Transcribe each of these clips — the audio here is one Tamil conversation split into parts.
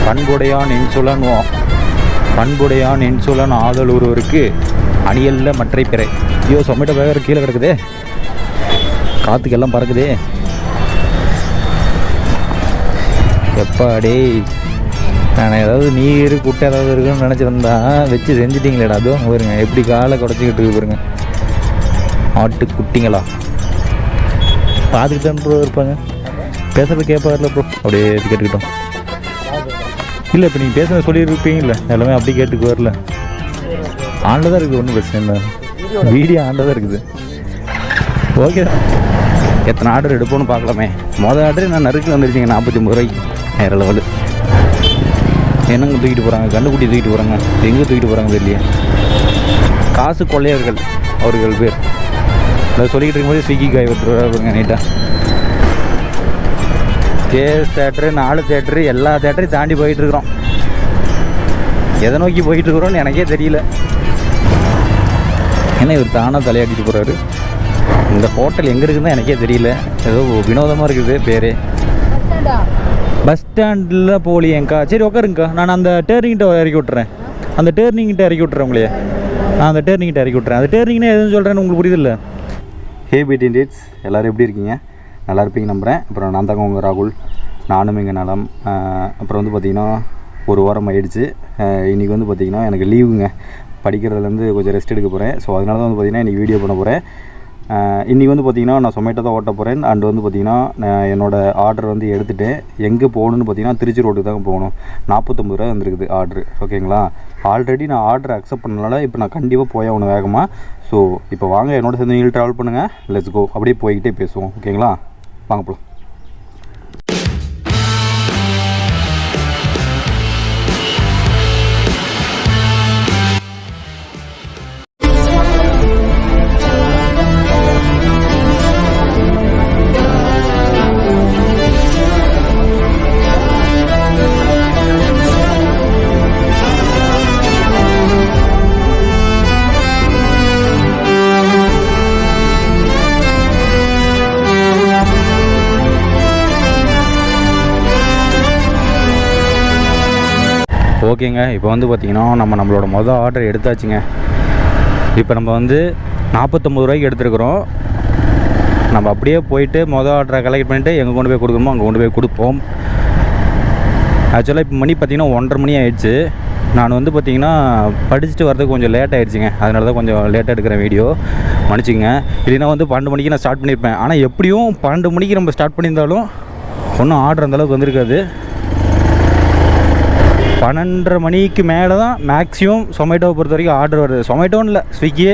பண்புடையான் இன்சுலன் ஆதல் ஒருவருக்கு அணியல்ல மற்றை பிறை. ஐயோ சொமேட்டோ பேக்கர் கீழே கிடக்குதே, காற்றுக்கு எல்லாம் பறக்குதே. எப்பாடே நான் ஏதாவது நீர் குட்டை ஏதாவது இருக்குன்னு நினச்சிருந்தா வச்சு செஞ்சிட்டிங்களேடா. அதுவும் பாருங்க எப்படி காலை குடச்சிக்கிட்டு இருக்கு பாருங்க. ஆட்டு குட்டிங்களா பார்த்துக்கிட்டேன் ப்ரோ இருப்பாங்க. பேசுறது கேட்பார்ல ப்ரோ, அப்படியே கேட்டுக்கிட்டோம். இல்லை இப்போ நீங்கள் பேசுகிறத சொல்லியிருப்பீங்கல்ல, எல்லாமே அப்படி கேட்டுக்கு வரல. ஆண்டில் தான் இருக்குது, ஒன்றும் பிரச்சனை இல்லை. வீடியோ ஆண்டில் தான் இருக்குது. ஓகே தான். எத்தனை ஆர்டர் எடுப்போன்னு பார்க்கலாமே. மொதல் ஆர்டர் நான் நறுக்கு வந்துருச்சிங்க 49 ரூபாய்க்கு. வேறு லெவலு. என்னங்க தூக்கிட்டு போகிறாங்க, கண்ணுக்குட்டி தூக்கிட்டு போகிறாங்க, எங்கே தூக்கிட்டு போகிறாங்க தெரியலையே. காசு கொள்ளையர்கள் அவர்கள் பேர். அதை சொல்லிக்கிட்டு இருக்கும்போது ஸ்விக்கி காய் விட்டுருவாங்க நீட்டாக. கேஎஸ் தேட்டரு, 4 தேட்டரு, எல்லா தேட்டரையும் தாண்டி போயிட்டுருக்குறோம். எதை நோக்கி போயிட்டுருக்குறோன்னு எனக்கே தெரியல. ஏன்னா இவர் தானாக தலையாட்டிட்டு போகிறாரு. இந்த ஹோட்டல் எங்கே இருக்குதுன்னு எனக்கே தெரியல. ஏதோ வினோதமாக இருக்குது பேர். பஸ் ஸ்டாண்டில் போலியேங்க்கா. சரி உட்காருங்கக்கா, நான் அந்த டேர்னிங்கிட்ட இறக்கி விட்றேன். அந்த டேர்னிங்கிட்ட இறக்கி விட்றேன் உங்களையே. நான் அந்த டேர்னிங்கிட்ட இறக்கி விட்றேன். அந்த டேர்னிங்னா எதுன்னு சொல்கிறேன்னு உங்களுக்கு புரியுதில்ல. ஹே பிடி டேட்ஸ், எல்லோரும் எப்படி இருக்கீங்க? நல்லா இருப்பீங்க நம்புகிறேன். அப்புறம் நான் தாங்க உங்கள் ராகுல். நானும் இங்கே நலம். அப்புறம் வந்து பார்த்திங்கன்னா 1 வாரம் ஆகிடுச்சு. இன்றைக்கி வந்து பார்த்திங்கன்னா எனக்கு லீவுங்க. படிக்கிறதுலேருந்து கொஞ்சம் ரெஸ்ட் எடுக்க போகிறேன். ஸோ அதனால தான் வந்து பார்த்திங்கன்னா இன்றைக்கி வீடியோ பண்ண போகிறேன். இன்றைக்கி வந்து பார்த்திங்கன்னா நான் சொமேட்டோ தான் ஓட்ட போகிறேன். அண்ட் வந்து பார்த்திங்கன்னா நான் என்னோடய ஆர்டர் வந்து எடுத்துகிட்டேன். எங்கே போகணுன்னு பார்த்திங்கன்னா திருச்சி ரோட்டுக்கு தாங்க போகணும். 49 ரூபா வந்துருக்குது ஆர்டரு. ஓகேங்களா? ஆல்ரெடி நான் ஆர்டர் அக்செப்ட் பண்ணனால இப்போ நான் கண்டிப்பாக போய் ஆகணும் வேகமாக. ஸோ இப்போ வாங்க என்னோட சேர்ந்து நீங்கள் ட்ராவல் பண்ணுங்கள். Let's go. அப்படியே போய்கிட்டே பேசுவோம். ஓகேங்களா? வாங்க போகலாம். ஓகேங்க, இப்போ வந்து பார்த்திங்கன்னா நம்மளோட மொதல் ஆர்டர் எடுத்தாச்சுங்க. இப்போ நம்ம வந்து 49 ரூபாய்க்கு எடுத்துருக்குறோம். நம்ம அப்படியே போயிட்டு மொதல் ஆர்டரை கலெக்ட் பண்ணிவிட்டு எங்கே கொண்டு போய் கொடுக்கணுமோ அங்கே கொண்டு போய் கொடுப்போம். ஆக்சுவலாக இப்போ மணி பார்த்திங்கன்னா 1:30 மணி ஆகிடுச்சு. நான் வந்து பார்த்திங்கன்னா படிச்சுட்டு வரதுக்கு கொஞ்சம் லேட் ஆகிடுச்சிங்க. அதனால தான் கொஞ்சம் லேட்டாக எடுக்கிறேன் வீடியோ, மன்னிச்சிங்க. இல்லைன்னா வந்து 12 மணிக்கு நான் ஸ்டார்ட் பண்ணியிருப்பேன். ஆனால் எப்படியும் 12 மணிக்கு நம்ம ஸ்டார்ட் பண்ணியிருந்தாலும் ஒன்றும் ஆர்டர் அந்தளவுக்கு வந்திருக்காது. 12:30 மணிக்கு மேலே தான் மேக்ஸிமம் சொமேட்டோவை பொறுத்த வரைக்கும் ஆர்டர் வருது. சொமேட்டோன்னு இல்லை, ஸ்விக்கியே.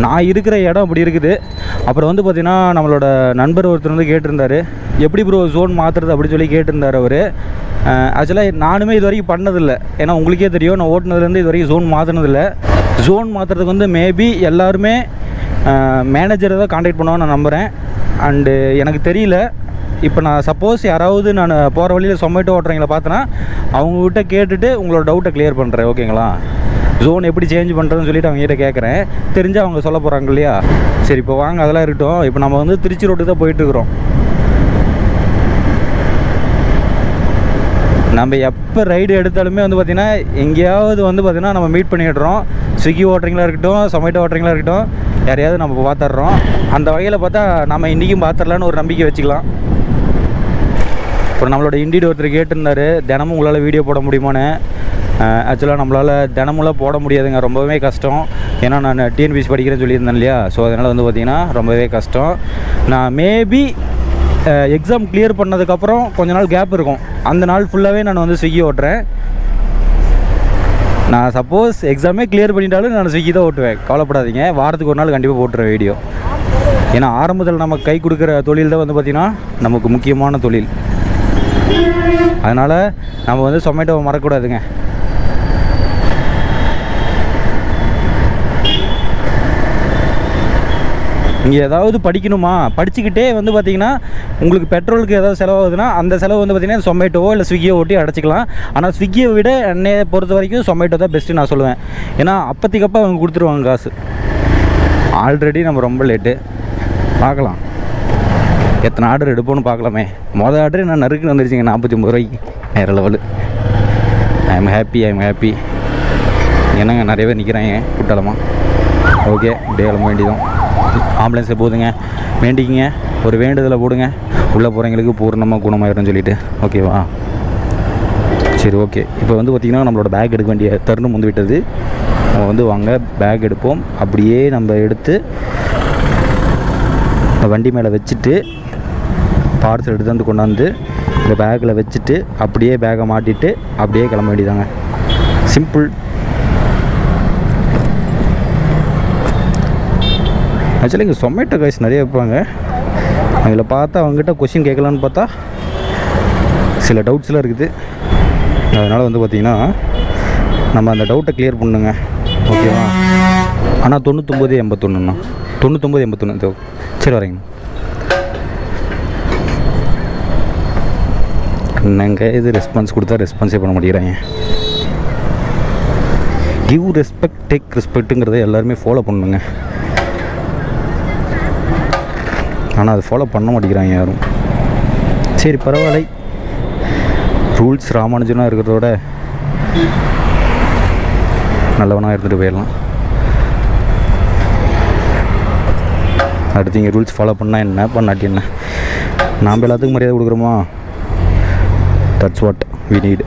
நான் இருக்கிற இடம் அப்படி இருக்குது. அப்புறம் வந்து பார்த்திங்கன்னா நம்மளோட நண்பர் ஒருத்தர் வந்து கேட்டிருந்தார், எப்படி ப்ரோ ஜோன் மாற்றுறது அப்படின்னு சொல்லி கேட்டிருந்தார் அவர். ஆக்சுவலாக நானுமே இது வரைக்கும் பண்ணதில்லை. ஏன்னா உங்களுக்கே தெரியும், நான் ஓட்டுனதுலேருந்து இது வரைக்கும் ஜோன் மாற்றினதில்லை. ஜோன் மாற்றுறதுக்கு வந்து மேபி எல்லாருமே மேனேஜரை தான் கான்டாக்ட் பண்ணுவான்னு நான் நம்புகிறேன். அண்டு எனக்கு தெரியல. இப்போ நான் சப்போஸ் யாராவது நான் போகிற வழியில் சொமேட்டோ ஓட்டுறவங்களை பார்த்தேன்னா அவங்ககிட்ட கேட்டுட்டு உங்களோட டவுட்டை கிளியர் பண்ணுறேன். ஓகேங்களா? ஜோன் எப்படி சேஞ்ச் பண்ணுறதுன்னு சொல்லிவிட்டு அவங்ககிட்ட கேட்குறேன். தெரிஞ்சு அவங்க சொல்ல போகிறாங்க இல்லையா? சரி, இப்போ வாங்க அதெல்லாம் இருக்கட்டும். இப்போ நம்ம வந்து திருச்சி ரோட்டுக்கு தான் போயிட்டுருக்குறோம். நம்ம எப்போ ரைடு எடுத்தாலுமே வந்து பார்த்திங்கன்னா எங்கேயாவது வந்து பார்த்திங்கன்னா நம்ம மீட் பண்ணிடுறோம். ஸ்விக்கி ஓட்டுறீங்களா இருக்கட்டும், சொமேட்டோ ஓட்டுறீங்களா இருக்கட்டும், யாரையாவது நம்ம பார்த்துட்றோம். அந்த வகையில் பார்த்தா நம்ம இன்றைக்கும் பார்த்துடலான்னு ஒரு நம்பிக்கை வச்சுக்கலாம். அப்புறம் நம்மளோட இண்டீட் ஒருத்தர் கேட்டிருந்தார், தினமும் உங்களால் வீடியோ போட முடியுமான்னு. ஆக்சுவலாக நம்மளால் தினமுலாம் போட முடியாதுங்க, ரொம்பவே கஷ்டம். ஏன்னா நான் டிஎன்பிஎஸ்சி படிக்கிறேன்னு சொல்லியிருந்தேன் இல்லையா? ஸோ அதனால் வந்து பார்த்திங்கன்னா ரொம்பவே கஷ்டம். நான் மேபி எக்ஸாம் கிளியர் பண்ணதுக்கப்புறம் கொஞ்ச நாள் கேப் இருக்கும். அந்த நாள் ஃபுல்லாகவே நான் வந்து ஸ்விக்கி ஓட்டுறேன். நான் சப்போஸ் எக்ஸாமே கிளியர் பண்ணிட்டாலும் நான் ஸ்விக்கி தான் ஓட்டுவேன். கவலைப்படாதீங்க, வாரத்துக்கு ஒரு நாள் கண்டிப்பாக போட்டுருவேன் வீடியோ. ஏன்னா ஆரம்பத்தில் நமக்கு கை கொடுக்குற தொழில் தான் வந்து பார்த்திங்கன்னா நமக்கு முக்கியமான தொழில். அதனால் நம்ம வந்து சொமேட்டோவை மறக்கக்கூடாதுங்க. இங்கே ஏதாவது படிக்கணுமா, படிச்சுக்கிட்டே வந்து பார்த்திங்கன்னா உங்களுக்கு பெட்ரோலுக்கு ஏதாவது செலவாகுதுன்னா அந்த செலவு வந்து பார்த்திங்கன்னா சொமேட்டோவோ இல்லை ஸ்விக்கியோ ஓட்டி அடைச்சிக்கலாம். ஆனால் ஸ்விக்கியை விட என்னையை பொறுத்த வரைக்கும் சொமேட்டோ தான் பெஸ்ட்டு நான் சொல்லுவேன். ஏன்னா அப்போதைக்கப்போ அவங்க கொடுத்துருவாங்க காசு. ஆல்ரெடி நம்ம ரொம்ப லேட்டு. பார்க்கலாம் எத்தனை ஆர்டர் எடுப்போன்னு பார்க்கலாமே. மொதல் ஆர்டர் நான் நறுக்குன்னு வந்துருச்சிங்க 49 ரூபாய்க்கு. வேறு லெவலு. I am happy. என்னங்க நிறைய பேர் நிற்கிறாங்க குட்டாலமாக. ஓகே, அப்படியே கிளம்ப வேண்டியதும். ஆம்புலன்ஸில் போதுங்க, வேண்டிக்கிங்க, ஒரு வேண்டுதலை போடுங்க, உள்ளே போகிறவங்களுக்கு பூர்ணமாக குணமாயிடும்னு சொல்லிவிட்டு. ஓகேவா? சரி, ஓகே. இப்போ வந்து பார்த்திங்கன்னா நம்மளோட பேக் எடுக்க வேண்டிய தருணம் வந்து விட்டது. நம்ம வந்து வாங்க பேக் எடுப்போம். அப்படியே நம்ம எடுத்து வண்டி மேலே வச்சுட்டு பார்சல் எடுத்து வந்து கொண்டாந்து இந்த பேக்கில் வச்சுட்டு அப்படியே பேக்கை மாட்டிட்டு அப்படியே கிளம்ப வேண்டியதாங்க. சிம்பிள். ஆக்சுவலி இங்கே சொமேட்டோ காய்ஸ் நிறைய வைப்பாங்க. அதில் பார்த்தா அவங்ககிட்ட கொஷின் கேட்கலான்னு பார்த்தா சில டவுட்ஸ்லாம் இருக்குது. அதனால் வந்து பார்த்திங்கன்னா நம்ம அந்த டவுட்டை கிளியர் பண்ணுங்க. ஓகேவா? ஆனால் 9981ண்ணா, 9981. சரி, வரேங்க. என்னங்க இது ரெஸ்பான்ஸ் கொடுத்தா ரெஸ்பான்ஸே பண்ண மாட்டேங்கிறாங்க. கிவ் ரெஸ்பெக்ட், டேக் ரெஸ்பெக்ட்டுங்கிறத எல்லாருமே ஃபாலோ பண்ணுங்க. ஆனால் அது ஃபாலோ பண்ண மாட்டேங்கிறாங்க யாரும். சரி, பரவாயில்லை. ரூல்ஸ் ராமானுஜனாக இருக்கிறதோட நல்லவனாக இருந்துட்டு போயிடலாம். அடுத்து இங்கே ரூல்ஸ் ஃபாலோ பண்ணால் என்ன, பண்ணாட்டி என்ன? நாம் எல்லாத்துக்கும் மரியாதை கொடுக்குறோமா? That's what we need.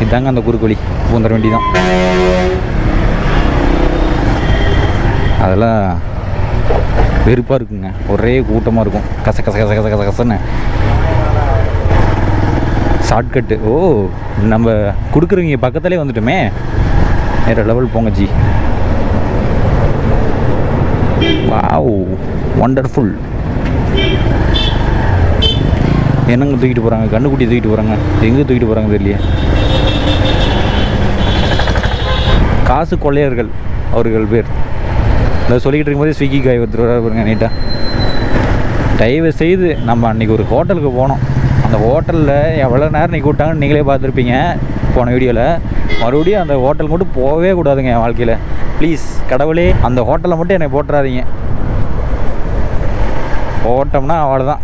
இதாங்க அந்த குறுக்கு வழி, பூந்துட வேண்டிதான். அதெல்லாம் வெறுப்பாக இருக்குங்க, ஒரே கூட்டமாக இருக்கும், கச கச கச கச கச கசன்னு. ஷார்ட்கட்டு. ஓ, நம்ம கொடுக்குறவங்க பக்கத்துலேயே வந்துட்டோமே. வேறு லெவல் போங்க ஜி. Wow, wonderful. என்னங்க தூக்கிட்டு போகிறாங்க? கண்ணுக்குட்டி தூக்கிட்டு போகிறாங்க. எங்கே தூக்கிட்டு போகிறாங்க தெரியலையே. காசு கொள்ளையர்கள் அவர்கள் பேர். அதை சொல்லிக்கிட்டு இருக்கும்போது ஸ்விக்கி காய் ஒருத்தர் பாருங்க நீட்டாக. தயவு செய்து நம்ம அன்றைக்கி ஒரு ஹோட்டலுக்கு போனோம். அந்த ஹோட்டலில் எவ்வளோ நேரம் நீ கூட்டாங்கன்னு நீங்களே பார்த்துருப்பீங்க போன வீடியோவில். மறுபடியும் அந்த ஹோட்டல் மட்டும் போகவே கூடாதுங்க என் வாழ்க்கையில். ப்ளீஸ் கடவுளே, அந்த ஹோட்டலில் மட்டும் என்னை போட்டுறாதீங்க. போட்டோம்னா அவ்வளோதான்,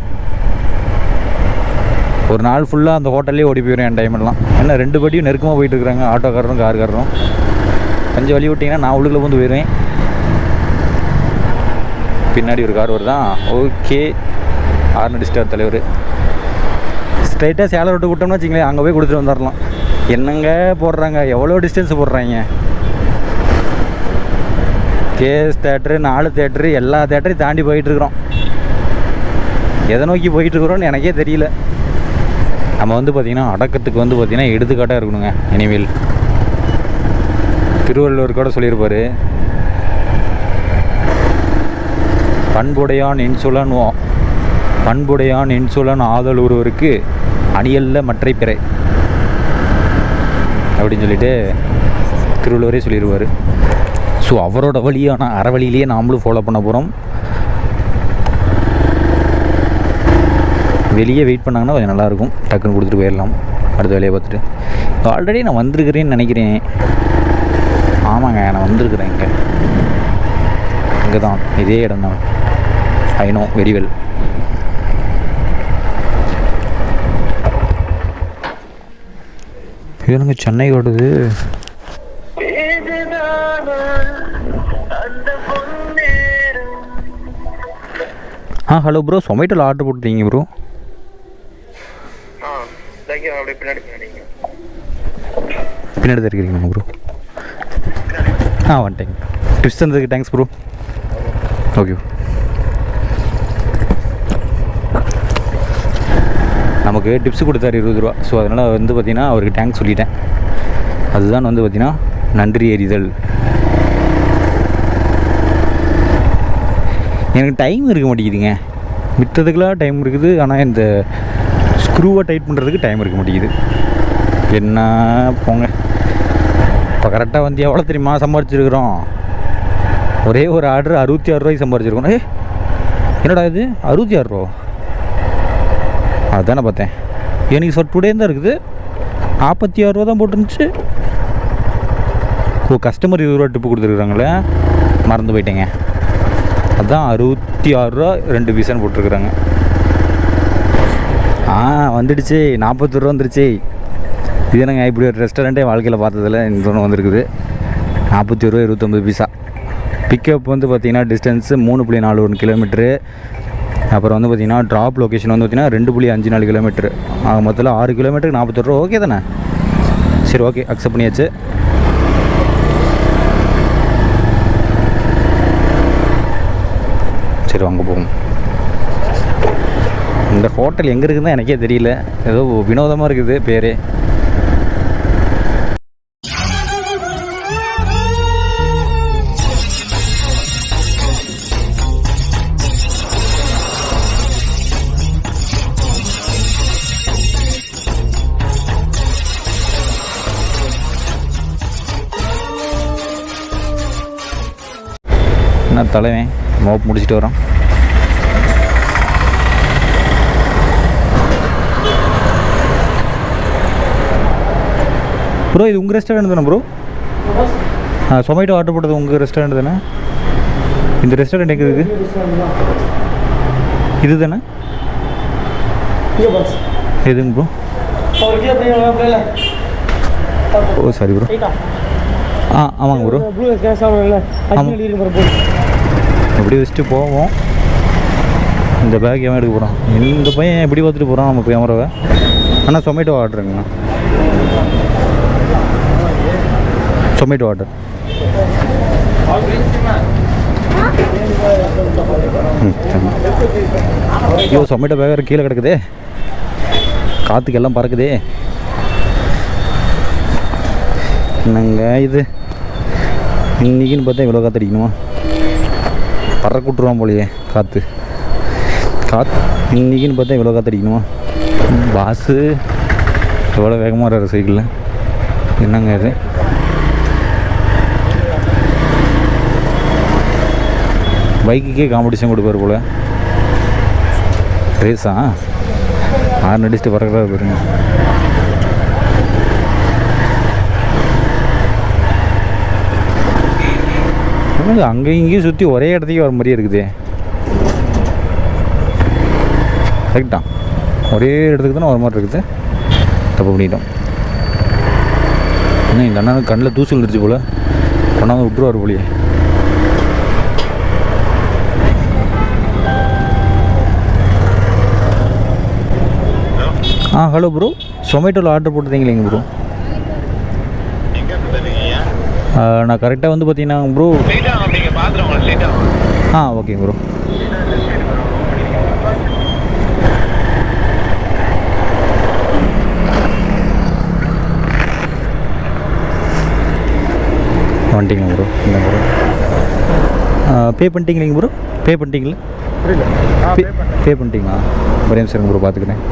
ஒரு நாள் ஃபுல்லாக அந்த ஹோட்டல்லே ஓடி போயிடும் என் டைமெல்லாம். என்ன 2 படியும் நெருக்கமாக போயிட்டுருக்குறாங்க, ஆட்டோக்காரரும் காருக்காரரும். கொஞ்சம் வழி விட்டிங்கன்னா நான் உள்ளுக்குள்ளே வந்து போயிடுவேன். பின்னாடி ஒரு கார் வருதான். ஓகே, ஆர்ன டிஸ்டர் தலைவர். ஸ்ட்ரைட்டாக சேலை விட்டு விட்டோம்னு வச்சிங்களேன், அங்கே போய் கொடுத்துட்டு வந்துடலாம். என்னங்க போடுறாங்க, எவ்வளோ டிஸ்டன்ஸ் போடுறாங்க. கேஎஸ் தேட்ரு, 4 தேட்ரு, எல்லா தேட்டரையும் தாண்டி போயிட்டுருக்குறோம். எதை நோக்கி போயிட்டுருக்குறோன்னு எனக்கே தெரியல. நம்ம வந்து பார்த்திங்கன்னா அடக்கத்துக்கு வந்து பார்த்திங்கன்னா எடுத்துக்காட்டாக இருக்கணுங்க. இனிமேல் திருவள்ளுவர் கூட சொல்லியிருப்பார், பண்புடையான் இன்சுலன் ஆதல் ஒருவருக்கு அணியல்ல மற்றை பிறை அப்படின்னு சொல்லிட்டு திருவள்ளுவரே சொல்லிடுவார். ஸோ அவரோட வழியான அறவழியிலேயே நாமளும் ஃபாலோ பண்ண போகிறோம். வெளியே வெயிட் பண்ணாங்கன்னா கொஞ்சம் நல்லாயிருக்கும். டக்குன்னு கொடுத்துட்டு போயிடலாம், அடுத்த வேலையை பார்த்துட்டு. ஆல்ரெடி நான் வந்திருக்கிறேன்னு நினைக்கிறேன். ஆமாங்க, நான் வந்திருக்கிறேன். இங்கே தான், இதே இடம் தான். I know very well. இது எனக்கு சென்னை ஓடுது. ஹலோ ப்ரோ, சொமேட்டோவில் ஆர்டர் போட்டுருக்கீங்க ப்ரோ? பின்னாடி தான் இருக்கிறீங்களா ப்ரோ? வந்துட்டேங்க. டிப்ஸ் தந்ததுக்கு தேங்க்ஸ் ப்ரோ. ஓகே. நமக்கு டிப்ஸ் கொடுத்தாரு 20 ரூபா. ஸோ அதனால் வந்து பார்த்திங்கன்னா அவருக்கு தேங்க்ஸ் சொல்லிட்டேன். அதுதான் வந்து பார்த்திங்கன்னா நன்றி எறிதல். எனக்கு டைம் இருக்க மாட்டேங்குதுங்க. மித்ததுக்கெலாம் டைம் இருக்குது, ஆனால் இந்த ஸ்க்ரூவை டைட் பண்ணுறதுக்கு டைம் இருக்க மாட்டேங்குது. என்ன போங்க. இப்போ கரெக்டாக வந்து எவ்வளோ தெரியுமா சம்பாரிச்சிருக்கிறோம்? ஒரே ஒரு ஆர்டர் 66 ரூபாய்க்கு சம்பாரிச்சிருக்கோம். என்னடா இது 66 ரூபா? அதுதானே பார்த்தேன். எனக்கு சார் டுடே தான் இருக்குது. 46 ரூபா தான் போட்டுருந்துச்சு. ஓ, கஸ்டமர் 20 ரூபா டிப்பு கொடுத்துருக்குறாங்களே, மறந்து போயிட்டேங்க. அதுதான் 66 ரூபா 2 பீஸான்னு போட்டிருக்குறாங்க. வந்துடுச்சு, 40 ரூபா வந்துடுச்சு. இது என்னங்க இப்படி ஒரு ரெஸ்டாரண்ட்டே வாழ்க்கையில் பார்த்ததில்ல. இந்த ஒன்று வந்திருக்குது. 40 ரூபா 29 பைசா. பிக்கப் வந்து பார்த்திங்கன்னா டிஸ்டன்ஸு 3.41 கிலோமீட்ரு. அப்புறம் வந்து பார்த்திங்கன்னா ட்ராப் லொக்கேஷன் வந்து பார்த்திங்கன்னா 2.54 கிலோமீட்ரு. மொத்தத்தில் 6 கிலோமீட்டருக்கு 40 ரூபா. ஓகே தானே? சரி, ஓகே, அக்செப்ட் பண்ணியாச்சு. சரி, வாங்க போகும். இந்த ஹோட்டல் எங்கே இருக்குதுன்னு எனக்கே தெரியல. ஏதோ வினோதமாக இருக்குது பேர். என்ன தலைவன் மோப் முடிச்சுட்டு வரோம். ப்ரோ, இது உங்கள் ரெஸ்டாரண்ட் தானே ப்ரோ? சொமேட்டோ ஆர்டர் போட்டது உங்கள் ரெஸ்டாரண்ட் தானே? இந்த ரெஸ்டாரண்ட் எங்கே இருக்குது? இது தானே? எதுங்க ப்ரோ? ஓ, சாரி ப்ரோ. ஆமாங்க ப்ரோ. அப்படி வச்சுட்டு போவோம். இந்த பேக் எவன் எடுக்க போகிறான்? இந்த பையன் எப்படி பார்த்துட்டு போகிறான் நம்ம கேமராவை? ஆனால் சொமேட்டோ ஆர்டருங்கண்ணா. சொமேட்டோ ஆர்டர். ஐயோ, சொமேட்டோ பேக் கீழே கிடக்குதே, காற்றுக்கு எல்லாம் பறக்குதே. என்னங்க இது இன்றைக்கின்னு பார்த்தா இவ்வளோ காற்று அடிக்கணுமா? பறக்க விட்ருவான் போலையே காற்று. இன்றைக்கின்னு பார்த்தா இவ்வளோ காற்று அடிக்கணுமா? பாஸு எவ்வளோ வேகமாக வர்றாரு சைக்கிளில். என்னங்க இது? பைக்குக்கே காம்படிஷன் கொடுப்பார் போல். ரேஸா? 6 அடிச்சுட்டு பறக்கிறதா பாருங்க. அங்கேயும் இங்கேயும் சுற்றி ஒரே இடத்துக்கு வர மாதிரியே இருக்குதே. கரெக்டா? ஒரே இடத்துக்கு தானே வர மாதிரி இருக்குது. தப்பு பண்ணிட்டோம். இன்னும் எங்கள் அண்ணனுக்கு கண்ணில் தூசு விழுந்துருச்சு போல். கொண்டாந்து விட்டுருவார் போலியே. ஹலோ ப்ரோ, சொமேட்டோவில் ஆர்டர் போட்டுருந்தீங்களேங்க ப்ரோ? நான் கரெக்டாக வந்து பார்த்தீங்கன்னா ப்ரோ. Okay bro. வந்துட்டிங்க ப்ரோ. இல்லை ப்ரோ, பே பண்ணிட்டீங்களேங்க ப்ரோ? பே பண்ணிட்டீங்களா? பே பண்ணிட்டீங்களா? ஒரே நிமிஷம் ப்ரோ, பார்த்துக்கிறேன்.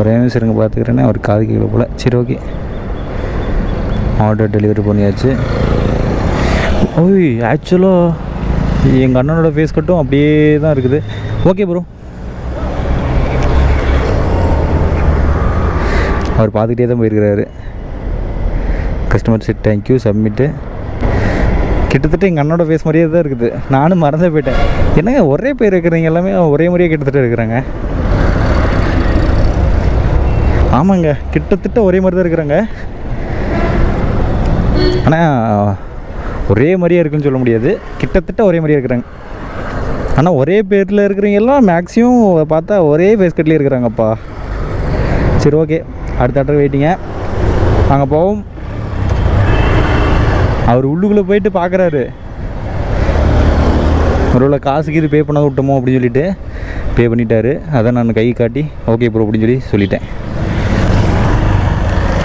ஒரே நிமிஷம் இருங்க, பார்த்துக்கிறேன்னே. அவர் காது கீழே போல். சரி, ஓகே. ஆர்டர் டெலிவரி பண்ணியாச்சு. ஓய், ஆக்சுவலாக எங்கள் அண்ணனோட ஃபேஸ் கட்டும் அப்படியே தான் இருக்குது. Okay bro. அவர் பார்த்துக்கிட்டே தான் போயிருக்கிறாரு. Customer said thank you submit. கிட்டத்தட்ட எங்கள் அண்ணனோட ஃபேஸ் மாதிரியே தான் இருக்குது. நானும் மறந்தே போயிட்டேன். என்னங்க ஒரே பேர் இருக்கிறீங்க, எல்லாமே ஒரே மாதிரியே கிட்டத்தட்ட இருக்கிறாங்க. ஆமாங்க, கிட்டத்தட்ட ஒரே மாதிரி தான் இருக்கிறாங்க. ஆனால் ஒரே மாதிரியே இருக்குன்னு சொல்ல முடியாது. கிட்டத்தட்ட ஒரே மாதிரியே இருக்கிறாங்க. ஆனால் ஒரே பேரில் இருக்கிறவங்க எல்லாம் மேக்ஸிமம் பார்த்தா ஒரே ஃபேஸ் கட்லேயே இருக்கிறாங்கப்பா. சரி, ஓகே. அடுத்த ஆர்டர் வெயிட்டிங்க. அங்கே போவோம். அவர் உள்ளுக்குள்ளே போயிட்டு பார்க்குறாரு. ஒருவேளை காசுக்கு இது பே பண்ண விட்டோமோ அப்படின்னு சொல்லிட்டு பே பண்ணிட்டாரு. அதை நான் கை காட்டி ஓகே ப்ரோ அப்படின்னு சொல்லிட்டேன்.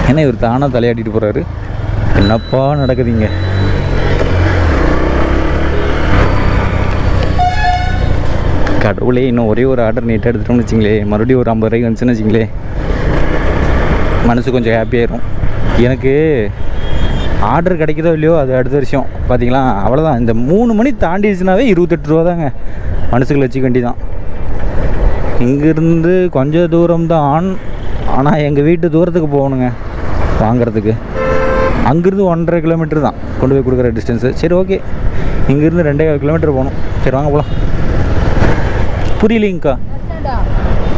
ஏன்னா இவர் தானாக தலையாட்டிட்டு போகிறாரு. என்னப்பா நடக்குதுங்க? கடவுளே, இன்னும் ஒரே ஒரு ஆர்டர் நீட்டாக எடுத்துட்டோம்னு வச்சிங்களே, மறுபடியும் ஒரு 50 ரூபாய்க்கு வந்துச்சுன்னு வச்சிங்களே, மனசு கொஞ்சம் ஹாப்பியாயிரும். எனக்கு ஆர்டர் கிடைக்குதோ இல்லையோ அது அடுத்த விஷயம். பார்த்தீங்களா, அவ்வளோதான். இந்த 3 மணி தாண்டிடுச்சுனாவே 28 ரூபா தாங்க மனசுக்குள்ள வச்சுக்க வேண்டி தான். இங்கேருந்து கொஞ்சம் தூரம் தான், ஆனால் எங்கள் வீட்டு தூரத்துக்கு போகணுங்க வாங்கிறதுக்கு. அங்கேருந்து 1.5 கிலோமீட்டர் தான் கொண்டு போய் கொடுக்குற டிஸ்டன்ஸு. சரி ஓகே, இங்கேருந்து 2.25 கிலோமீட்டர் போகணும். சரி வாங்க போகலாம். புரியலைங்கக்கா,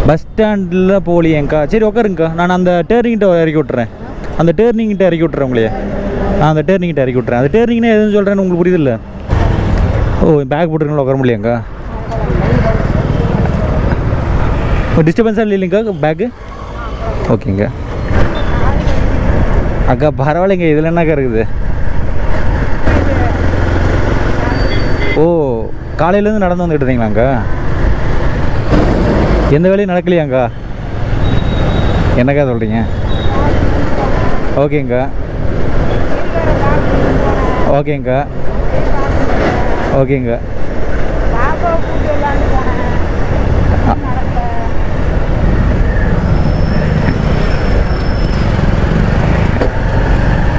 பஸ் ஸ்டாண்டில் போகலையேங்க்கா. சரி உட்காருங்கக்கா, நான் அந்த டேர்னிங்கிட்ட இறக்கி விட்றேன். அந்த டேர்னிங்கிட்ட இறக்கி விட்றேன் உங்களையே. நான் அந்த டேர்னிங்கிட்ட இறக்கி விட்றேன். அந்த டேர்னிங்னா எதுன்னு சொல்கிறேன்னு உங்களுக்கு புரியுதில்ல? ஓ, பேக் போட்டுருங்களா, உட்கார முடியலையாங்க்கா? டிஸ்டர்பன்ஸாக இல்லைங்கக்கா பேக்கு? ஓகேங்க அக்கா, பரவாயில்லைங்க. இதில் என்னக்கா இருக்குது? ஓ, காலையிலேருந்து நடந்து வந்துட்டு இருந்தீங்களாங்க்கா? எந்த வேலையும் நடக்கலையாங்க்கா? என்னக்கா சொல்கிறீங்க? ஓகேங்க்கா, ஓகேங்க்கா, ஓகேங்க.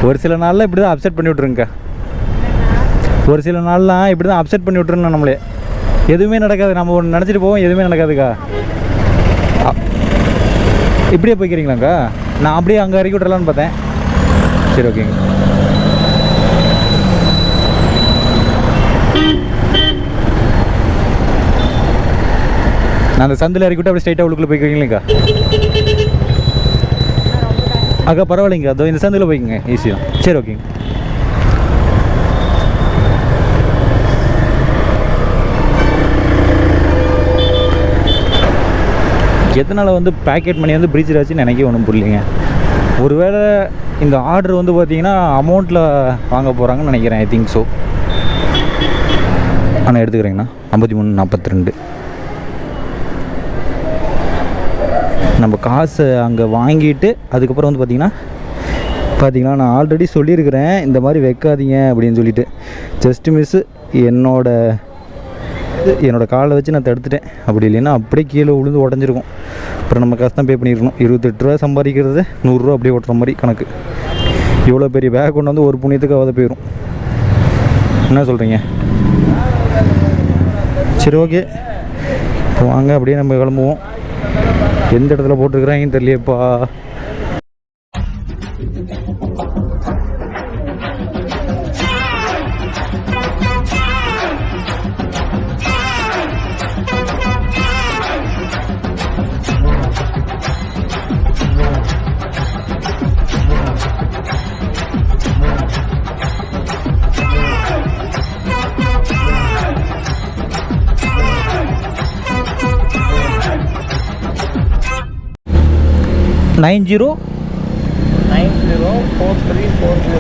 ஒரு சில நாளில் இப்படி தான் அப்செட் பண்ணி விட்ருங்கக்கா. ஒரு சில நாள்லாம் இப்படி தான் அப்செட் பண்ணி விட்ருணும் நம்மளே. எதுவுமே நடக்காது, நம்ம ஒன்று நினச்சிட்டு போவோம், எதுவுமே நடக்காதுக்கா. இப்படியே போய்க்கிறீங்களாங்க்கா? நான் அப்படியே அங்கே இறக்கி விட்றலான்னு பார்த்தேன். சரி ஓகேங்க. நான் அந்த சந்தில் இறக்கி விட்டு அப்படியே ஸ்ட்ரைட்டாக உள்ளுக்குள்ளே போய்க்கிறீங்களேங்க்கா? அக்கா பரவாயில்லைங்க, அதோ இந்த சந்தில் போய்க்குங்க, ஈஸி தான். சரி ஓகேங்க. எதனால் வந்து பேக்கெட் மணி வந்து பிரீச் ஆச்சுன்னு எனக்கே ஒன்றும் புரியலைங்க. ஒருவேளை இந்த ஆர்டர் வந்து பார்த்தீங்கன்னா அமௌண்ட்டில் வாங்க போகிறாங்கன்னு நினைக்கிறேன். I think so. ஆனால் எடுத்துக்கிறேங்கண்ணா 53.42. நம்ம காசை அங்கே வாங்கிட்டு அதுக்கப்புறம் வந்து பார்த்தீங்கன்னா நான் ஆல்ரெடி சொல்லியிருக்கிறேன் இந்த மாதிரி வைக்காதீங்க அப்படின்னு சொல்லிட்டு. ஜஸ்ட் மிஸ்ஸு என்னோடய காலை வச்சு நான் தடுத்துட்டேன். அப்படி இல்லைன்னா அப்படியே கீழே விழுந்து உடஞ்சிருக்கும். அப்புறம் நம்ம காசு தான் பே பண்ணியிருக்கணும். 28 ரூபா சம்பாதிக்கிறது 100 ரூபா அப்படியே ஓட்டுற மாதிரி கணக்கு. இவ்வளோ பெரிய பேக் கொண்டு வந்து ஒரு புண்ணியத்துக்கு அவதை போயிடும். என்ன சொல்கிறீங்க? சரி ஓகே, வாங்க அப்படியே நம்ம கிளம்புவோம். எந்த இடத்துல போட்டுருக்குறாங்கன்னு தெரியலையப்பா.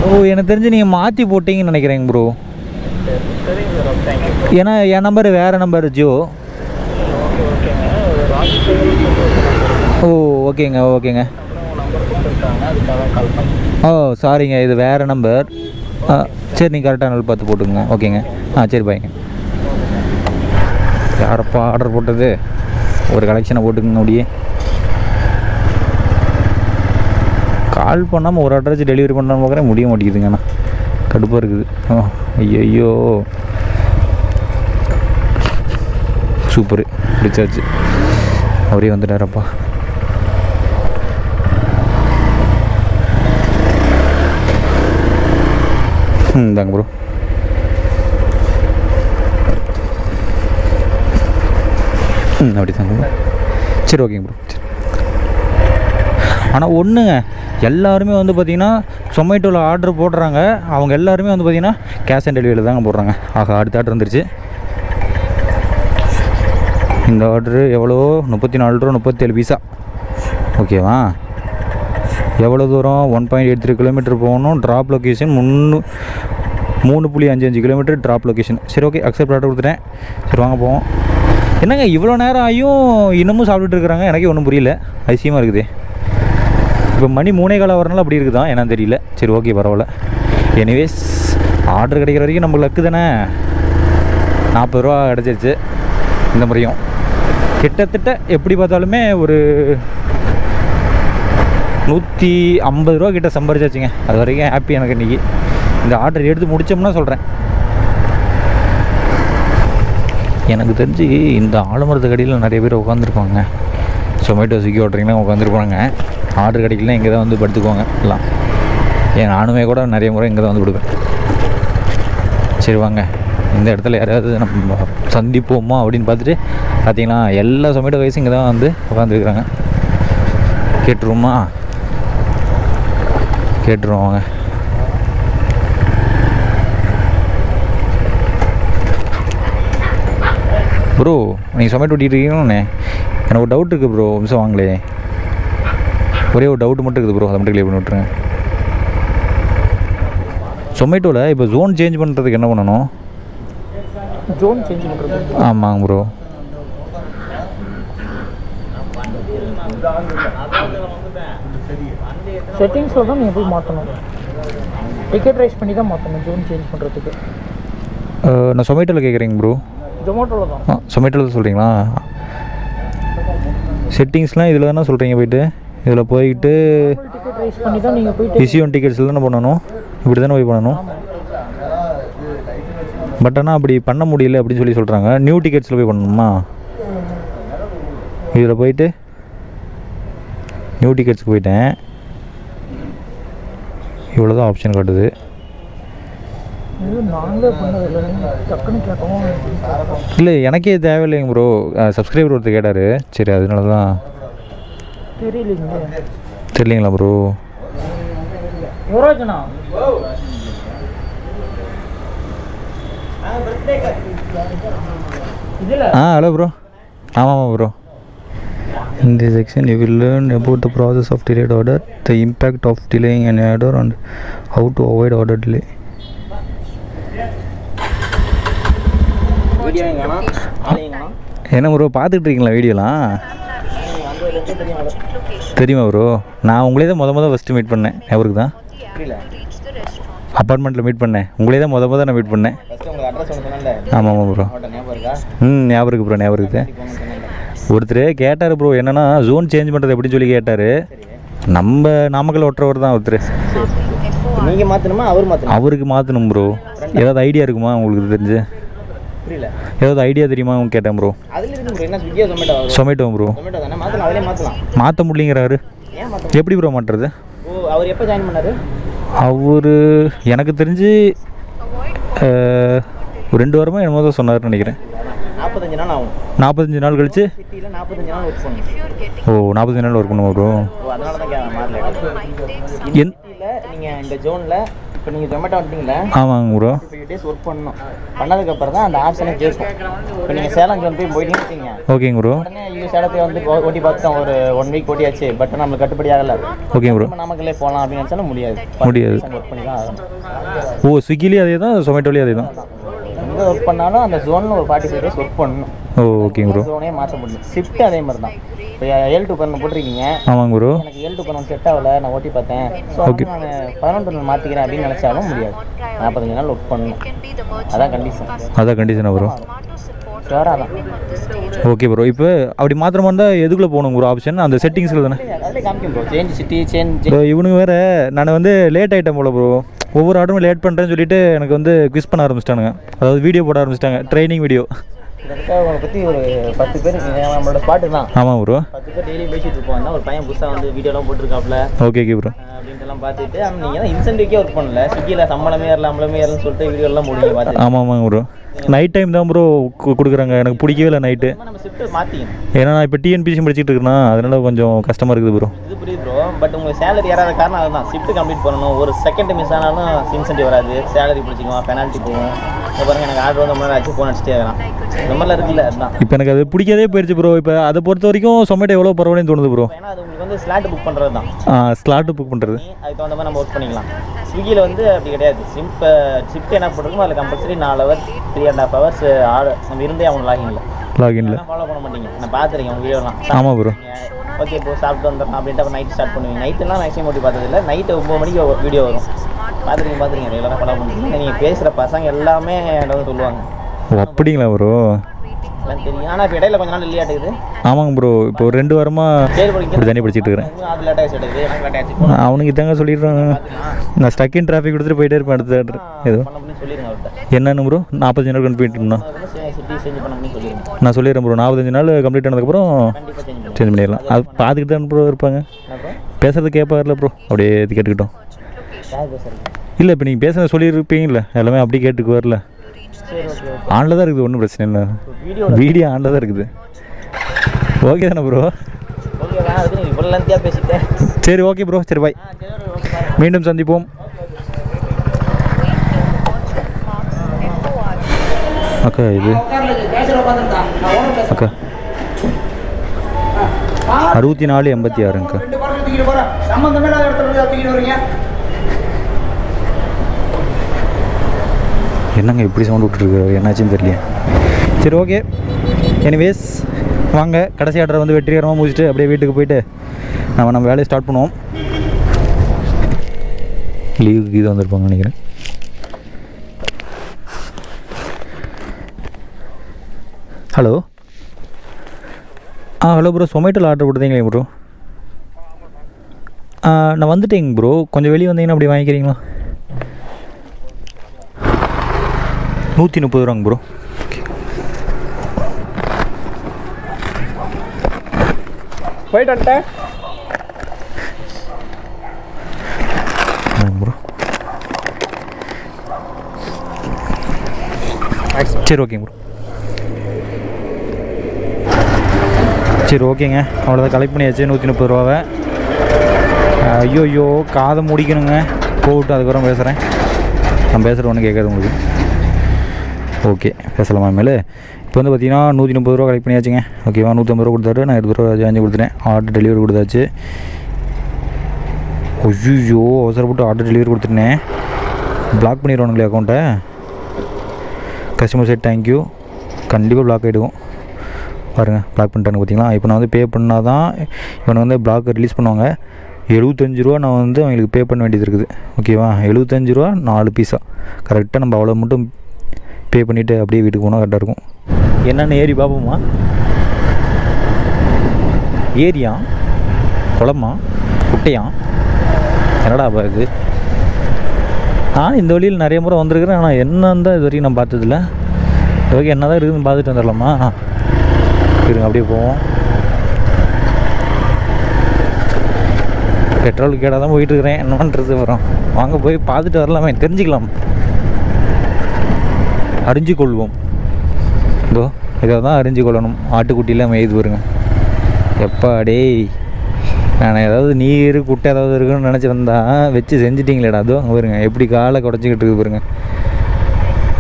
ஓ, எனக்கு தெரிஞ்சு நீங்கள் மாற்றி போட்டிங்கன்னு நினைக்கிறேங்க ப்ரோ. ஏன்னா என் நம்பர் வேறு நம்பர் ஜியோ. ஓ ஓகேங்க ஓகேங்க. ஓ சாரிங்க, இது வேறு நம்பர். சரி, நீங்கள் கரெக்டாக நாள் பார்த்து போட்டுங்க. ஓகேங்க. சரி பாய்ங்க. யாரப்பா ஆர்டர் போட்டது? ஒரு கலெக்ஷனை போட்டுக்குங்க. அப்படியே கால் பண்ணாமல் ஒரு அட்ரஸ் டெலிவரி பண்ணாமல் பார்க்குறேன், முடிய மாட்டேங்குதுங்கண்ணா. கடுப்பாக இருக்குது. ஐயோ சூப்பரு, பிடிச்சாச்சு. அவரே வந்துட்டாரப்பா. தாங்க ப்ரோ. அப்படி தாங்க. சரி ஓகேங்க ப்ரோ. சரி. ஆனால் ஒன்றுங்க, எல்லாருமே வந்து பார்த்திங்கன்னா சொமேட்டோவில் ஆர்டர் போடுறாங்க. அவங்க எல்லாருமே வந்து பார்த்திங்கன்னா கேஷ் ஆன் டெலிவரியில் தாங்க போடுறாங்க. அடுத்த ஆர்டர் வந்துருச்சு. இந்த ஆர்டரு எவ்வளோ? 34 ரூபா 37 பைசா. ஓகேவா? எவ்வளோ தூரம்? 1.83 கிலோமீட்டர் போகணும். Drop location 3.55 kilometre drop location. சரி ஓகே, அக்செப்ட் ஆர்டர் கொடுத்துட்டேன். சரி வாங்க போவோம். என்னங்க இவ்வளோ நேரம் ஆகியும் இன்னமும் சாப்பிட்டுட்டு இருக்கிறாங்க? எனக்கே ஒன்றும் புரியல, அதிசயமாக இருக்குது. இப்போ மணி 3:15 வரனால அப்படி இருக்குதான், என்னன்னு தெரியல. சரி ஓகே, பரவாயில்ல. எனிவேஸ், ஆர்டர் கிடைக்கிற வரைக்கும் நம்ம லக்கு தானே. 40 ரூபா கிடச்சிருச்சு இந்த முறையும். கிட்டத்தட்ட எப்படி பார்த்தாலுமே ஒரு 150 ரூபா கிட்ட சம்பாரிச்சாச்சுங்க. அது வரைக்கும் ஹாப்பி எனக்கு இன்றைக்கி. இந்த ஆர்டர் எடுத்து முடித்தோம்னா சொல்கிறேன். எனக்கு தெரிஞ்சு இந்த ஆலமரத்து கடையில் நிறைய பேர் உட்காந்துருப்பாங்க. சொமேட்டோ ஸ்விக்கி ஓட்டுறீங்கன்னா உட்காந்துருப்பாங்க. ஆர்டர் கிடைக்கலாம் இங்கே தான் வந்து படுத்துக்குவாங்க எல்லாம். ஏன் நானுமே கூட நிறைய முறை இங்கே தான் வந்து விடுவேன். சரி வாங்க, இந்த இடத்துல யாராவது நம்ம சந்திப்போமா அப்படின்னு பார்த்துட்டு பார்த்தீங்கன்னா எல்லா சொமேட்டோ வயசும் இங்கே தான் வந்து உட்காந்துருக்குறாங்க. கேட்டுருவோமா? கேட்டுருவோம் வாங்க. ப்ரோ நீங்கள் சொமேட்டோ ஓட்டிகிட்டு எனக்கு ஒரு டவுட் இருக்குது ப்ரோ. நிமிஷம் வாங்களே, ஒரே ஒரு டவுட் மட்டும் இருக்குது ப்ரோ, அதை மட்டும் கிளியர் பண்ணி விட்ருங்க. சொமேட்டோவில் இப்போ ஜோன் சேஞ்ச் பண்ணுறதுக்கு என்ன பண்ணணும்? ஜோன் சேஞ்ச் பண்ணுறது? ஆமாங்க ப்ரோ. செட்டிங்ஸில் தான் நீங்கள் போய் மாற்றணும். டிக்கெட் ரைஸ் பண்ணி தான் மாற்றணும் ஜோன் சேஞ்ச் பண்ணுறதுக்கு. நான் சொமேட்டோவில் கேட்குறேங்க ப்ரோ. ஜொமேட்டோவில் தான். சொமேட்டோவில் சொல்கிறீங்களா? செட்டிங்ஸ்லாம் இதில் தானே சொல்கிறீங்க? போய்ட்டு இதில் போய்ட்டு டிக்கெட் ரைஸ் பண்ணி தான் நீங்கள் போய்ட்டு இசியோன் டிக்கெட்ஸில் தானே பண்ணணும். இப்படி தானே போய் பண்ணணும். பட் ஆனால் அப்படி பண்ண முடியல அப்படின்னு சொல்லி சொல்கிறாங்க. நியூ டிக்கெட்ஸில் போய் பண்ணணுமா? இதில் போய்ட்டு நியூ டிக்கெட்ஸ்க்கு போயிட்டேன். இவ்வளோ தான் ஆப்ஷன் காட்டுது. இல்லை எனக்கே தேவையில்லைங்க ப்ரோ. சப்ஸ்கிரைபர் ஒருத்தர் கேட்டார். சரி அதனால தான். தெரியலைங்களா ப்ரோ? Hello bro. ஆமாம் bro. In this section you will learn about the process of delayed order, the impact of delaying an order and how to avoid order delay. என்ன ப்ரோ பார்த்துட்டு இருக்கீங்களா வீடியோலாம்? தெரியுமா ப்ரோ? நான் உங்களே தான் முத ஃபஸ்ட்டு மீட் பண்ணேன். ஞாபகம் தான் அப்பார்ட்மெண்ட்டில் மீட் பண்ணேன். உங்களே தான் முத நான் மீட் பண்ணேன். ஆமாம் ப்ரோ. ஞாபகம் இருக்குது ப்ரோ, ஞாபகம் இருக்குது. ஒருத்தர் கேட்டார் ப்ரோ, என்னென்னா ஜோன் சேஞ்ச் பண்ணுறது எப்படின்னு சொல்லி கேட்டார். நம்ம நாமக்கல் ஒட்டுறவர் தான் ஒருத்தர். நீங்கள் மாற்றணுமா அவர் மாற்றணும்? அவருக்கு மாற்றணும் ப்ரோ. ஏதாவது ஐடியா இருக்குமா உங்களுக்கு தெரிஞ்சு? புரியல. ஏதாவது ஐடியா தெரியுமா கேட்டேன் ப்ரோ. சொமேட்டோ ப்ரோ. மாற்ற முடியலைங்கிறாரு. எப்படி ப்ரோ மாட்டுறது? அவர் எப்போ ஜாயின் பண்ணார்? அவர் எனக்கு தெரிஞ்சு 2 வாரமாக என்னமோ தான் சொன்னார்னு நினைக்கிறேன். 45 நாள் ஆகும். 45 நாள் கழிச்சு 45 நாள் ஒர்க் பண்ணணும். ஓ 45 நாள் ஒர்க் பண்ணுவோம் ப்ரோ. அதனால தான் மாறல. நீங்கள் இந்த ஜோனில் இப்போ நீங்கள் ஜொமேட்டோ வந்துட்டீங்களா? ஆமாங்க ப்ரோ. 5 days ஒர்க் பண்ணணும். பண்ணதுக்கப்புறம் தான் அந்த ஆப்ஷனே கேட்கும். இப்போ நீங்கள் சேலம் ஜோன் போயிட்டீங்கன்னு வச்சுங்க. ஓகேங்க ப்ரோ. உடனே இங்கே சேலத்தை வந்து ஓட்டி பார்த்தோம். ஒரு 1 வீக் ஓட்டியாச்சு. பட் நம்மளுக்கு கட்டுப்படி ஆகலை. Okay bro. நமக்குள்ளே போகலாம் அப்படின்னு நினச்சாலும் முடியாது. ஒர்க் பண்ணி தான் ஆகணும். ஓ ஸ்விக்கிலேயே அதே தான், சொமேட்டோலேயே அதே தான். எங்கே ஒர்க் பண்ணாலும் அந்த ஜோனில் ஒரு 45 days ஒர்க் பண்ணணும். ஓ ஓகேங்க ப்ரோ. ஜோனே மாற்ற முடியும். ஷிஃப்ட் அதே மாதிரி தான். இப்போ L2 பண்ண போட்டிருக்கீங்க. ஆமாங்க ப்ரோ. எனக்கு L2 பண்ண செட் ஆகலை, நான் ஓட்டி பார்த்தேன். ஸோ நான் 11 நாள் மாற்றிக்கிறேன் அப்படின்னு நினச்சாலும் முடியாது. 45 நாள் ஒர்க் பண்ணணும். அதான் கண்டிஷன். அதான் கண்டிஷனா ப்ரோ? ஷுவராக தான். Okay bro. இப்போ அப்படி மாத்திரமா இருந்தால் எதுக்குள்ளே போகணும் ப்ரோ? ஆப்ஷன் அந்த செட்டிங்ஸில் தானே? அதிலே காமிக்கும் ப்ரோ. Change city change. இவனுங்க வேறு நான் வந்து லேட் ஆகிட்டேன் போல ப்ரோ. ஒவ்வொரு ஆர்டரும் லேட் பண்ணுறேன்னு சொல்லிட்டு எனக்கு வந்து குவிஸ் பண்ண ஆரம்பிச்சிட்டானுங்க. அதாவது வீடியோ போட ஆரம்பிச்சிட்டாங்க, ட்ரைனிங் வீடியோ. உங்களை பற்றி ஒரு 10 பேர் நம்மளோட ஸ்பாட்டு தான். ஆமாம் ப்ரோ. 10 பேர் டெய்லியும் பேசிட்டு இருப்போம். ஒரு பையன் புதுசாக வந்து வீடியோலாம் போட்டிருக்காப்புல. Okay bro. அப்படின்ட்டுலாம் பார்த்துட்டு ஆனால் நீங்கள் தான் இன்சென்டிவ்க்கே ஒர்க் பண்ணல. ஸ்விக்கியில் சம்பளமே ஏறலாம்னு சொல்லிட்டு வீடியோலாம் போடுவீங்க பார்த்து. ஆமாம் ப்ரோ. நைட் டைம் தான் ப்ரோ கொடுக்குறாங்க. எனக்கு பிடிக்கவே இல்லை நைட்டு. நம்ம ஷிஃப்ட் மாற்றிக்கணும். ஏன்னா நான் இப்போ டிஎன்பிசி படிச்சுட்டு இருக்கேன்னா அதனால கொஞ்சம் கஷ்டமாக இருக்குது ப்ரோ. இது புரியுது ப்ரோ. பட் உங்கள் சேலரி ஏறாத காரணம் அதுதான். ஷிஃப்ட் கம்ப்ளீட் பண்ணணும். ஒரு செகண்ட் மிஸ் ஆனாலும் இன்சென்டிவ் வராது. சேலரி பிடிச்சிக்குவோம், பெனால்ட்டி போகும். இப்போ பாருங்கள் எனக்கு ஆர்டர் வந்து ரொம்ப நேரம் ஆச்சு, ஃபோன் அடிச்சுட்டே இருக்கலாம். இந்த மாதிரிலாம் இருக்குல்ல, அதுதான். இப்போ எனக்கு அது பிடிக்காதே போயிடுச்சு ப்ரோ. இப்போ அதை பொறுத்த வரைக்கும் சொமேட்டோ எவ்வளோ பரவாயில்லன்னு தோணுது ப்ரோ. ஏன்னா அது உங்களுக்கு வந்து ஸ்லாட் புக் பண்ணுறது தான். ஸ்லாட்டு புக் பண்ணுறது. அதுக்கு தகுந்த மாதிரி நம்ம ஒர்க் பண்ணிக்கலாம். ஸ்விக்கியில் வந்து அப்படி கிடையாது. ஷிஃப்ட் என்ன போட்டிருக்கோம் அதில் கம்பல்சரி 4 hours 3.5 hours நம்ம இருந்தே அவங்க லாகின்ல ஃபாலோ பண்ண மாட்டீங்க. நான் பார்த்துருக்கேன் உங்கள் வீடியோலாம். ஆமாம் ப்ரோ. ஓகே இப்போ சாப்பிட்டு வந்துடலாம் அப்படின்ட்டு அப்புறம் நைட் ஸ்டார்ட் பண்ணுவீங்க. நைட்டுலாம் மேக்ஸிமம் ஓட்டி பார்த்ததில்ல. நைட்டு 9 மணிக்கு வீடியோ வரும். பார்த்துருக்கீங்க ரெகுலராக ஃபாலோ பண்ணுறீங்க. நீங்கள் பேசுகிற பசங்க எல்லாமே என்கிட்ட வந்து சொல்லுவாங்க. ஓ அப்படிங்களா ப்ரோ? எனக்கு தெரியும். ஆனால் இப்போ இடையில கொஞ்ச நாள் இல்லையாட்டுக்குது. ஆமாங்க ப்ரோ, இப்போ ஒரு 2 வாரமாக சரி ப்ரோ, இங்கே இப்படி தண்ணி பிடிச்சிட்டு இருக்கிறேன். அது லேட் ஆகிடுச்சு எடுக்குது, எனக்கு லேட் ஆகிடுச்சு. அவனுக்கு தாங்க சொல்லிடுறாங்க, நான் ஸ்டக் இன் டிராஃபிக் கொடுத்துட்டு போயிட்டே இருப்பேன். அடுத்த ஏதோ பண்ண முடியும் சொல்லிடுங்க அவர்கிட்ட. என்னன்னு ப்ரோ 45 நாள் கம்ப்ளீட் பண்ணணும். சிட்டி சேஞ்ச் பண்ண முடியும் சொல்லிடுங்க. நான் சொல்லிடுறேன் ப்ரோ, 45 நாள் கம்ப்ளீட் ஆனதுக்கப்புறம் கண்டிப்பாக சேஞ்ச் சேஞ்ச் பண்ணிடலாம். அது பார்த்துக்கிட்டு தான் ப்ரோ இருப்பாங்க. பேசுறது கேட்பார்ல ப்ரோ, அப்படியே இது கேட்டுக்கிட்டோம். யார் பேசுறது? இல்லை இப்போ நீங்கள் பேசுகிறத சொல்லியிருப்பீங்கல்ல, எல்லாமே அப்படி கேட்டுக்கு வரல. சரி ஓகே ஓகே. ஆனில் தான் இருக்குது, ஒன்றும் பிரச்சனை இல்லை. வீடியோ ஆனில் தான் இருக்குது. ஓகே தானே ப்ரோ? ஓகே தான், அதுக்கு நீங்கள் இவ்வளோ லென்த்தியாக பேசிட்டேன். சரி ஓகே ப்ரோ, சரி பாய், மீண்டும் சந்திப்போம். அக்கா இது அக்கா 6486ங்கக்கா. என்னங்க இப்படி சவுண்ட் விட்டுருக்கு, என்னாச்சுன்னு தெரியல. சரி ஓகே, எனிவேஸ் வாங்க, கடைசி ஆர்டரை வந்து வெற்றிகரமாக முடிச்சுட்டு அப்படியே வீட்டுக்கு போயிட்டு நம்ம வேலையை ஸ்டார்ட் பண்ணுவோம். லீவுக்கு இது வந்திருப்பாங்க நினைக்கிறேன். ஹலோ ஹலோ ப்ரோ, சொமேட்டோவில் ஆர்டர் கொடுத்தீங்களே ப்ரோ? நான் வந்துட்டேங்க ப்ரோ, கொஞ்சம் வெளியே வந்தீங்கன்னா அப்படி வாங்கிக்கிறீங்களா? 130 ரூபாங்க ப்ரோ. போயிட்டு வந்துட்டேன் ப்ரோ. சரி ஓகேங்க ப்ரோ. சரி ஓகேங்க, அவ்வளோதான், கலெக்ட் பண்ணியாச்சு 130 ரூபாவை. ஐயோ காதை முடிக்கணுங்க, போட்டு அதுக்கப்புறம் பேசுகிறேன். நான் பேசுகிற ஒன்று கேட்காது உங்களுக்கு. ஓகே பேசலாமா மேலே? இப்போ வந்து பார்த்தீங்கன்னா 130 ரூபா கலெக்ட் பண்ணியாச்சுங்க. ஓகேவா, 150 ரூபா கொடுத்தாரு, நான் 20 ரூபா வாங்கி கொடுத்துட்டேன். ஆர்டர் டெலிவரி கொடுத்தாச்சு. ஐயோ அவசரப்பட்டு ஆர்டர் டெலிவரி கொடுத்துட்டேன். பிளாக் பண்ணிடுவானுங்களே அக்கௌண்ட்டை. கஸ்டமர் சைட் தேங்க்யூ, கண்டிப்பாக பிளாக் ஆகிடுவோம் பாருங்கள். பிளாக் பண்ணிட்டாங்க பார்த்தீங்களா? இப்போ நான் வந்து பே பண்ணால் தான் இவனை வந்து பிளாக் ரிலீஸ் பண்ணுவாங்க. 75 ரூபா நான் வந்து அவங்களுக்கு பே பண்ண வேண்டியது இருக்குது. ஓகேவா, 75 ரூபா 4 பீஸா. கரெக்டாக நம்ம அவ்வளோ மட்டும் பே பண்ணிவிட்டு அப்படியே வீட்டுக்கு போனால் கரெக்டாக இருக்கும். என்னென்ன ஏரி பார்ப்போமா? ஏரியா, குளமா, குட்டையா, என்னடா இது? இந்த வழியில் நிறைய முறை வந்திருக்கிறேன், ஆனால் என்னன்னு தான் இது வரைக்கும் நான் பார்த்ததில்ல. ஓகே, என்ன தான் இருக்குதுன்னு பார்த்துட்டு வந்துடலாமா? இருங்க அப்படியே போவோம். பெட்ரோல் கேடாக தான் போயிட்டுருக்கிறேன், என்ன பண்ணுறது வரோம். வாங்க போய் பார்த்துட்டு வரலாமே, தெரிஞ்சுக்கலாம், அறிஞ்சு கொள்வோம். இதோ இதை தான் அறிஞ்சு கொள்ளணும். ஆட்டுக்குட்டியில் மேய்து வருங்க. எப்பா டேய், நான் ஏதாவது நீர் குட்டை ஏதாவது இருக்குன்னு நினச்சி வந்தால் வச்சு செஞ்சிட்டிங்களேடா. அதோ வருங்க எப்படி காலை குடச்சிக்கிட்டு இருக்குது பாருங்க.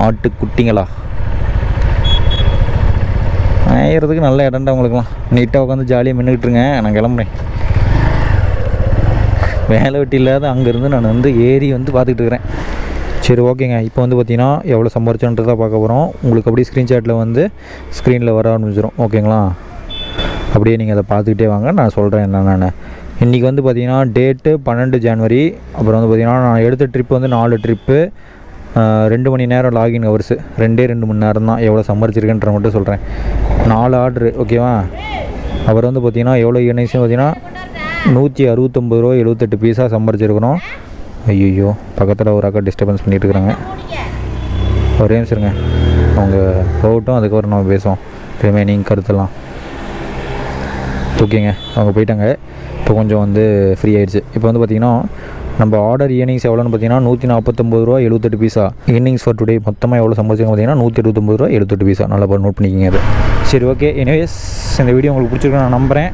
ஆட்டுக்குட்டிங்களா மேயறதுக்கு நல்ல இடம்டா உங்களுக்குலாம். நீட்டாக உட்காந்து ஜாலியாக மின்னுக்கிட்டுருங்க, நான் கிளம்புறேன். வேலை வெட்டி இல்லாத அங்கேருந்து நான் வந்து ஏறி வந்து பார்த்துக்கிட்டு இருக்கிறேன். சரி ஓகேங்க, இப்போ வந்து பார்த்தீங்கன்னா எவ்வளோ சம்பாரிச்சோன்றதை பார்க்க போகிறோம். உங்களுக்கு அப்படியே ஸ்க்ரீன்ஷாட்டில் வந்து ஸ்க்ரீனில் வர ஆரம்பிச்சிடும். ஓகேங்களா, அப்படியே நீங்கள் அதை பார்த்துக்கிட்டே வாங்க, நான் சொல்கிறேன் என்னென்னு. இன்றைக்கி வந்து பார்த்திங்கன்னா டேட்டு 12 ஜனவரி. அப்புறம் வந்து பார்த்திங்கன்னா நான் எடுத்த ட்ரிப்பு வந்து 4 ட்ரிப்பு, 2 மணி நேரம் லாகின் ஹவர்ஸு, 2 மணி நேரம் தான். எவ்வளோ சம்பாரிச்சிருக்கேன்ற மட்டும் சொல்கிறேன். 4 ஆர்டரு. ஓகேவா, அவர் வந்து பார்த்திங்கன்னா எவ்வளோ இயர்னிங்ஸ்னு பார்த்திங்கன்னா 169 ரூபா 78 பீஸாக சம்பாரிச்சிருக்கணும். ஐயோ பக்கத்தில் ஒரு அக்கா டிஸ்டர்பன்ஸ் பண்ணிகிட்டு இருக்கிறாங்க. ஒரே நிமிஷருங்க, அவங்க போகட்டும், அதுக்கப்புறம் நம்ம பேசுவோம் ரிமைனிங் கருத்தெல்லாம். ஓகேங்க, அவங்க போயிட்டாங்க. இப்போ கொஞ்சம் வந்து ஃப்ரீ ஆயிடுச்சு. இப்போ வந்து பார்த்திங்கன்னா நம்ம ஆர்டர் இயர்னிங்ஸ் எவ்வளோன்னு பார்த்தீங்கன்னா 149 ரூபா 78 பீஸா. இயர்னிங்ஸ் ஃபார் டுடே மொத்தமாக எவ்வளோ சம்பாதிச்சாங்க பார்த்தீங்கன்னா 129 ரூபா 78 பீஸா. நல்லா நோட் பண்ணிக்கிங்க அது. சரி ஓகே, எனிவேஸ் இந்த வீடியோ உங்களுக்கு பிடிச்சிருக்குன்னு நான் நம்புகிறேன்.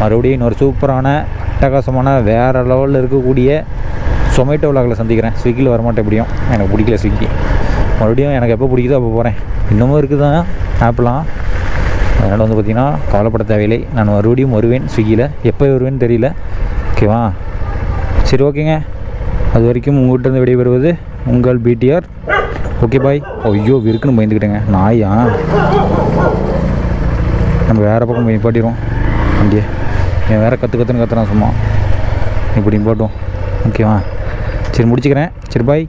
மறுபடியும் இன்னொரு சூப்பரான அட்டகாசமான வேறு லெவலில் இருக்கக்கூடிய சொமேட்டோ விலாகில் சந்திக்கிறேன். ஸ்விக்கியில் வரமாட்டேன், எப்படியும் எனக்கு பிடிக்கல ஸ்விக்கி. மறுபடியும் எனக்கு எப்போ பிடிக்குதோ அப்போ போகிறேன். இன்னமும் இருக்குது தான் ஆப்லாம், அதனால் வந்து பார்த்திங்கன்னா கவலைப்பட தேவையில்லை. நான் மறுபடியும் வருவேன் ஸ்விக்கியில். எப்போ வருவேன்னு தெரியல. ஓகேவா, சரி ஓகேங்க, அது வரைக்கும் உங்கள்கிட்ட இருந்து விடைபெறுவது உங்கள் பிடிஆர். Okay bye. ஐயோ இருக்குன்னு பயந்துக்கிட்டேங்க, நாயா. நம்ம வேறு பக்கம் போய் நிப்பாட்டிடுவோம் வண்டியை. என் வேறு கற்றுன்னு கத்துறான் சும்மா, இப்படி போட்டோம். ஓகேவா, சரி முடிச்சுக்கிறேன். சரி பாய்.